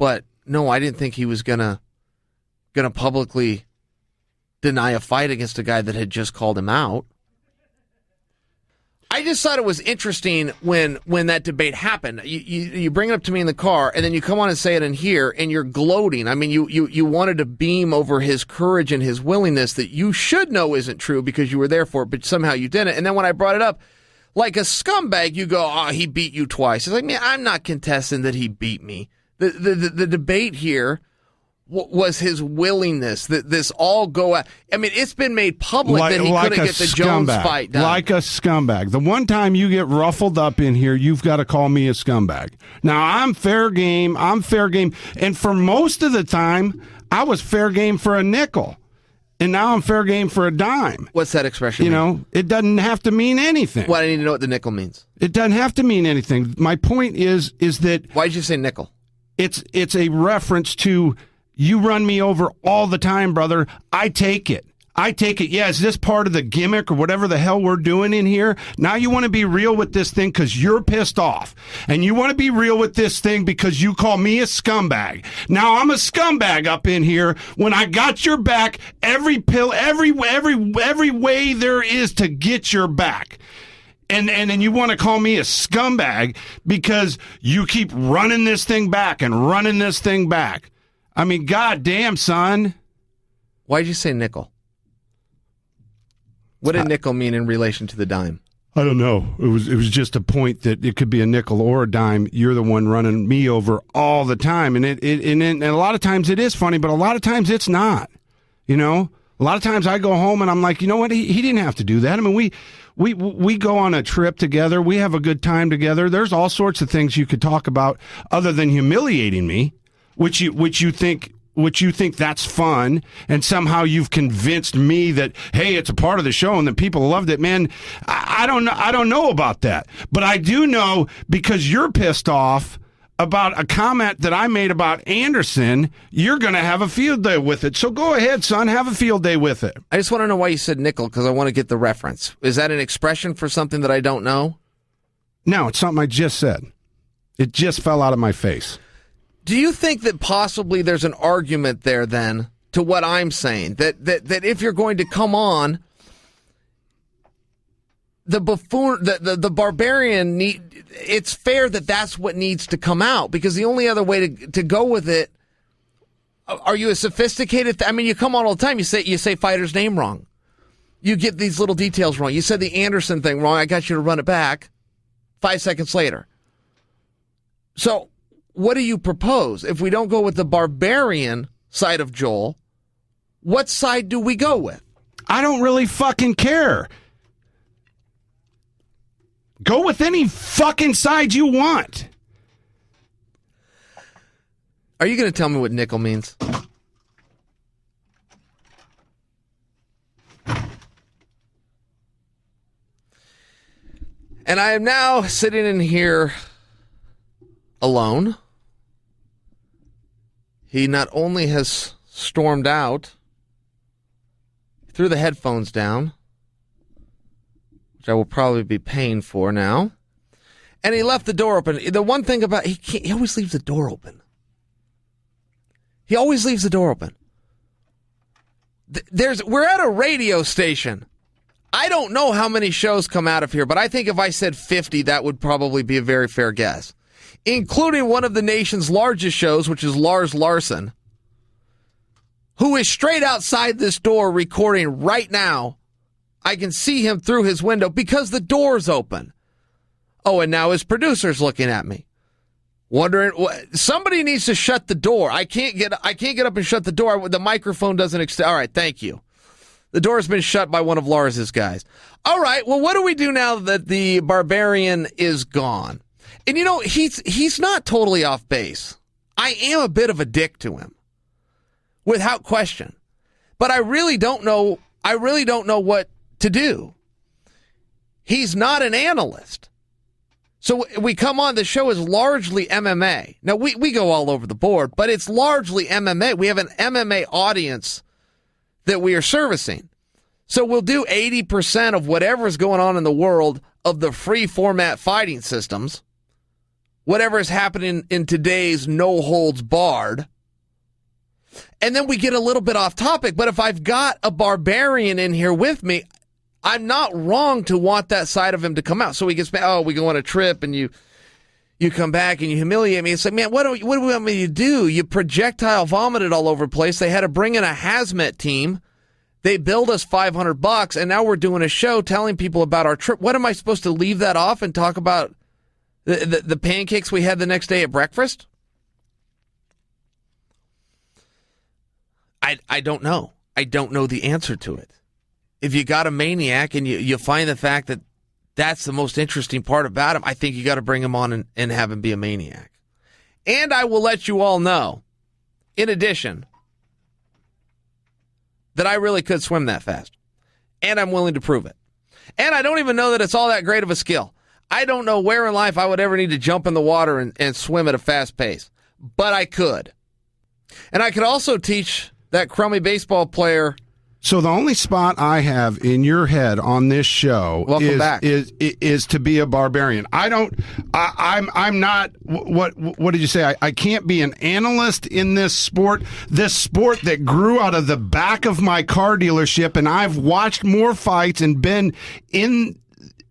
But no, I didn't think he was gonna publicly deny a fight against a guy that had just called him out. I just thought it was interesting when that debate happened. You bring it up to me in the car, and then you come on and say it in here, and you're gloating. I mean, you wanted to beam over his courage and his willingness that you should know isn't true because you were there for it, but somehow you didn't. And then when I brought it up, like a scumbag, you go, oh, he beat you twice. It's like, man, I'm not contesting that he beat me. The debate here was his willingness that this all go out. I mean, it's been made public that he couldn't get the Jones fight done. Like a scumbag. The one time you get ruffled up in here, you've got to call me a scumbag. Now, I'm fair game. And for most of the time, I was fair game for a nickel. And now I'm fair game for a dime. What's that expression mean? You know, it doesn't have to mean anything. Well, I need to know what the nickel means. It doesn't have to mean anything. My point is that... Why did you say nickel? It's a reference to... You run me over all the time, brother. I take it. Yeah, is this part of the gimmick or whatever the hell we're doing in here? Now you want to be real with this thing because you're pissed off. And you want to be real with this thing because you call me a scumbag. Now I'm a scumbag up in here when I got your back every way there is to get your back. And then you want to call me a scumbag because you keep running this thing back and running this thing back. I mean, goddamn, son. Why'd you say nickel? What did nickel mean in relation to the dime? I don't know. It was just a point that it could be a nickel or a dime. You're the one running me over all the time, and and a lot of times it is funny, but a lot of times it's not. You know, a lot of times I go home and I'm like, you know what? He didn't have to do that. I mean, we go on a trip together. We have a good time together. There's all sorts of things you could talk about other than humiliating me. Which you think that's fun, and somehow you've convinced me that, hey, it's a part of the show and that people loved it. Man, I don't know about that, but I do know because you're pissed off about a comment that I made about Anderson. You're going to have a field day with it. So go ahead, son, have a field day with it. I just want to know why you said nickel because I want to get the reference. Is that an expression for something that I don't know? No, it's something I just said. It just fell out of my face. Do you think that possibly there's an argument there then to what I'm saying? That if you're going to come on, the buffoon, the barbarian, it's fair that that's what needs to come out because the only other way to go with it, are you a sophisticated, I mean, you come on all the time, you say fighter's name wrong. You get these little details wrong. You said the Anderson thing wrong. I got you to run it back 5 seconds later. So, what do you propose? If we don't go with the barbarian side of Joel, what side do we go with? I don't really fucking care. Go with any fucking side you want. Are you going to tell me what nickel means? And I am now sitting in here alone. He not only has stormed out, threw the headphones down, which I will probably be paying for now, and he left the door open. The one thing about he always leaves the door open. He always leaves the door open. We're at a radio station. I don't know how many shows come out of here, but I think if I said 50, that would probably be a very fair guess. Including one of the nation's largest shows, which is Lars Larson, who is straight outside this door recording right now. I can see him through his window because the door's open. Oh, and now his producer's looking at me, wondering, somebody needs to shut the door. I can't get up and shut the door. The microphone doesn't extend. All right, thank you. The door's been shut by one of Lars's guys. All right, well, what do we do now that the barbarian is gone? And, you know, he's not totally off base. I am a bit of a dick to him, without question. But I really don't know what to do. He's not an analyst. So we come on, the show is largely MMA. Now, we go all over the board, but it's largely MMA. We have an MMA audience that we are servicing. So we'll do 80% of whatever's going on in the world of the free format fighting systems whatever is happening in today's no holds barred. And then we get a little bit off topic, but if I've got a barbarian in here with me, I'm not wrong to want that side of him to come out. So he gets back, oh, we go on a trip and you come back and you humiliate me. It's like, man, what do we want me to do? You projectile vomited all over the place. They had to bring in a hazmat team. They billed us $500, and now we're doing a show telling people about our trip. What am I supposed to leave that off and talk about the pancakes we had the next day at breakfast? I don't know. I don't know the answer to it. If you got a maniac and you find the fact that that's the most interesting part about him, I think you got to bring him on and have him be a maniac. And I will let you all know, in addition, that I really could swim that fast. And I'm willing to prove it. And I don't even know that it's all that great of a skill. I don't know where in life I would ever need to jump in the water and swim at a fast pace. But I could. And I could also teach that crummy baseball player. So the only spot I have in your head on this show is to be a barbarian. I'm not. What did you say? I can't be an analyst in this sport. This sport that grew out of the back of my car dealership, and I've watched more fights and been in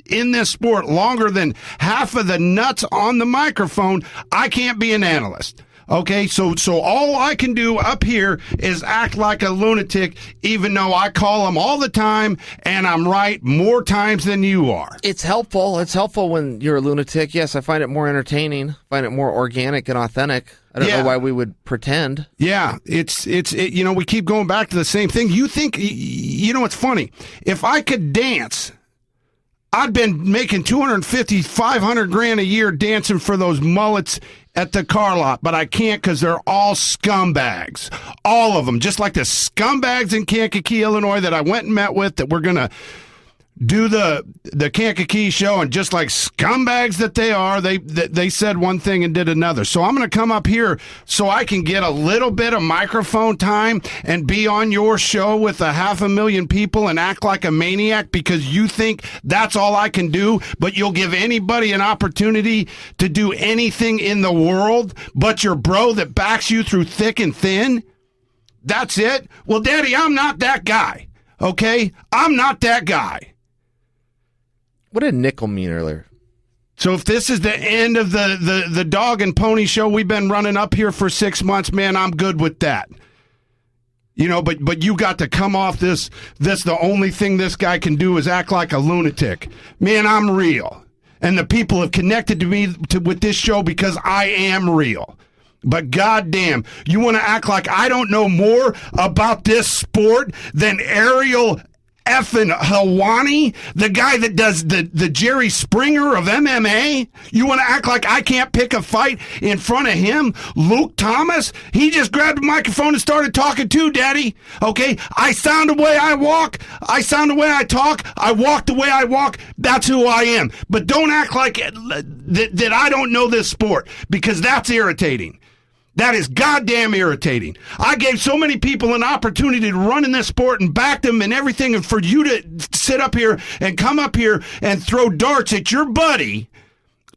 this sport longer than half of the nuts on the microphone. I can't be an analyst. Okay, so all I can do up here is act like a lunatic, even though I call them all the time, and I'm right more times than you are. It's helpful. It's helpful when you're a lunatic. Yes, I find it more entertaining, find it more organic and authentic. I don't know why we would pretend. Yeah, it's we keep going back to the same thing. You think, it's funny. If I could dance, I'd been making $250,000, $500,000 a year dancing for those mullets at the car lot, but I can't because they're all scumbags. All of them, just like the scumbags in Kankakee, Illinois that I went and met with that we're going to do the Kankakee show, and just like scumbags that they are, they said one thing and did another. So I'm going to come up here so I can get a little bit of microphone time and be on your show with 500,000 people and act like a maniac because you think that's all I can do, but you'll give anybody an opportunity to do anything in the world but your bro that backs you through thick and thin? That's it? Well, Daddy, I'm not that guy, okay? I'm not that guy. What did nickel mean earlier? So if this is the end of the dog and pony show we've been running up here for 6 months, man, I'm good with that. But you got to come off this the only thing this guy can do is act like a lunatic. Man, I'm real. And the people have connected to me with this show because I am real. But goddamn, you want to act like I don't know more about this sport than Ariel Helwani, the guy that does the Jerry Springer of MMA? You want to act like I can't pick a fight in front of him? Luke Thomas, he just grabbed a microphone and started talking too, Daddy. Okay, I sound the way I walk, I sound the way I talk, I walk the way I walk. That's who I am. But don't act like that I don't know this sport, because that's irritating. That is goddamn irritating. I gave so many people an opportunity to run in this sport and back them and everything, and for you to sit up here and come up here and throw darts at your buddy,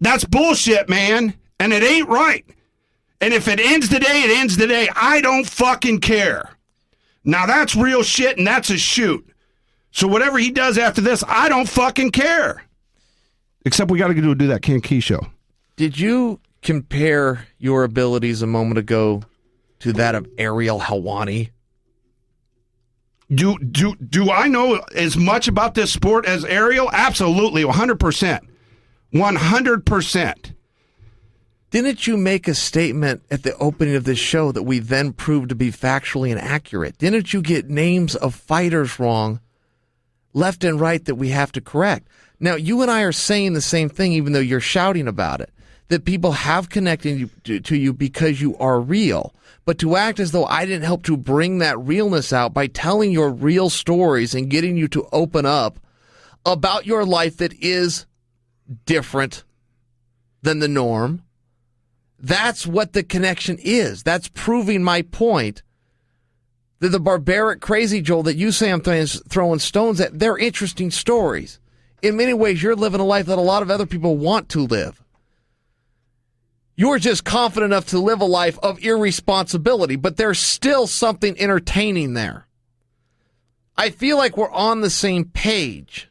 that's bullshit, man. And it ain't right. And if it ends today, it ends today. I don't fucking care. Now that's real shit, and that's a shoot. So whatever he does after this, I don't fucking care. Except we got to do that Kankakee show. Did you compare your abilities a moment ago to that of Ariel Helwani? Do I know as much about this sport as Ariel? Absolutely, 100%. 100%. Didn't you make a statement at the opening of this show that we then proved to be factually inaccurate? Didn't you get names of fighters wrong, left and right, that we have to correct? Now, you and I are saying the same thing, even though you're shouting about it, that people have connected to you because you are real. But to act as though I didn't help to bring that realness out by telling your real stories and getting you to open up about your life that is different than the norm, that's what the connection is. That's proving my point that the barbaric crazy Joel that you say I'm throwing stones at, they're interesting stories. In many ways, you're living a life that a lot of other people want to live. You're just confident enough to live a life of irresponsibility, but there's still something entertaining there. I feel like we're on the same page.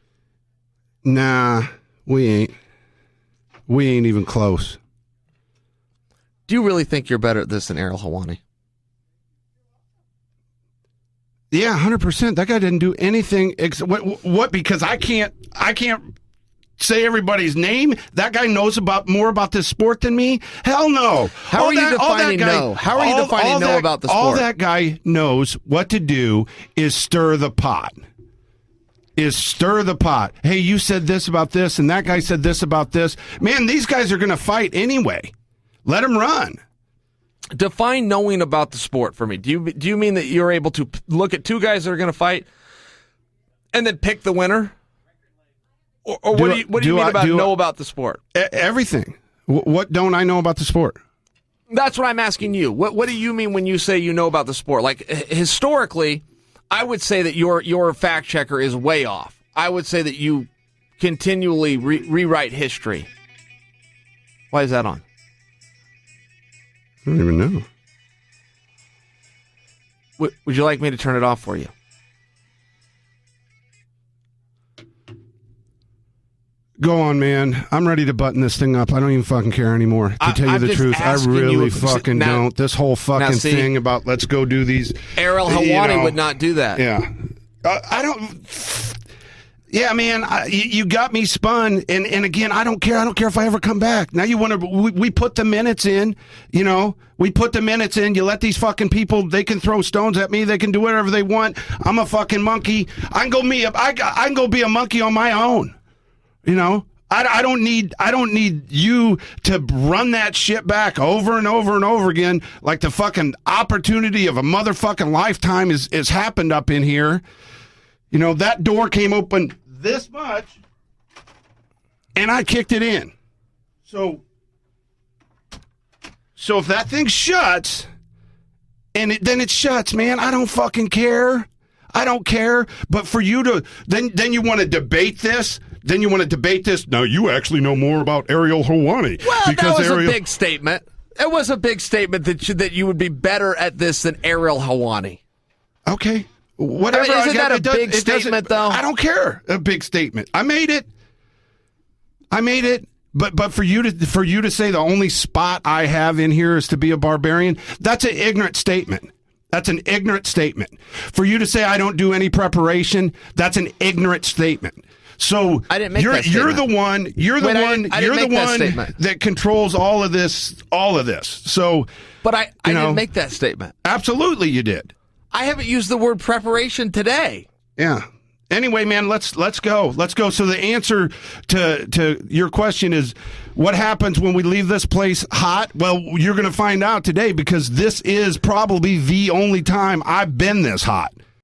Nah, we ain't. We ain't even close. Do you really think you're better at this than Ariel Helwani? Yeah, 100%. That guy didn't do anything. What? Because I can't say everybody's name. That guy knows more about this sport than me. Hell no. How are you defining no? How are you defining no about the sport? All that guy knows what to do is stir the pot. Hey, you said this about this, and that guy said this about this. Man, these guys are going to fight anyway. Let them run. Define knowing about the sport for me. Do you mean that you're able to look at two guys that are going to fight and then pick the winner? Or what do you mean about know about the sport? Everything. What don't I know about the sport? That's what I'm asking you. What do you mean when you say you know about the sport? Like, historically, I would say that your fact checker is way off. I would say that you continually rewrite history. Why is that on? I don't even know. Would you like me to turn it off for you? Go on, man. I'm ready to button this thing up. I don't even fucking care anymore. To tell you the truth, I really fucking don't. This whole fucking thing about let's go do these. Ariel Helwani would not do that. Yeah. I don't. Yeah, man, you got me spun, and again, I don't care. I don't care if I ever come back. Now you want to? We put the minutes in, you know. We put the minutes in. You let these fucking people. They can throw stones at me. They can do whatever they want. I'm a fucking monkey. I can go be a monkey on my own. You know. I don't need you to run that shit back over and over and over again like the fucking opportunity of a motherfucking lifetime is happened up in here. You know, that door came open this much, and I kicked it in. So if that thing shuts, then it shuts, man. I don't fucking care. I don't care. But for you to then you want to debate this. Then you want to debate this. Now you actually know more about Ariel Helwani. Well, that was a big statement. It was a big statement that you would be better at this than Ariel Helwani. Okay. Whatever. I mean, isn't that a big statement, though? I don't care. A big statement. I made it. But for you to say the only spot I have in here is to be a barbarian, that's an ignorant statement. That's an ignorant statement. For you to say I don't do any preparation, that's an ignorant statement. So I didn't make that statement. You're the one that controls all of this. So, but I didn't make that statement. Absolutely, you did. I haven't used the word preparation today. Yeah. Anyway, man, let's go. Let's go. So the answer to your question is, what happens when we leave this place hot? Well, you're going to find out today, because this is probably the only time I've been this hot.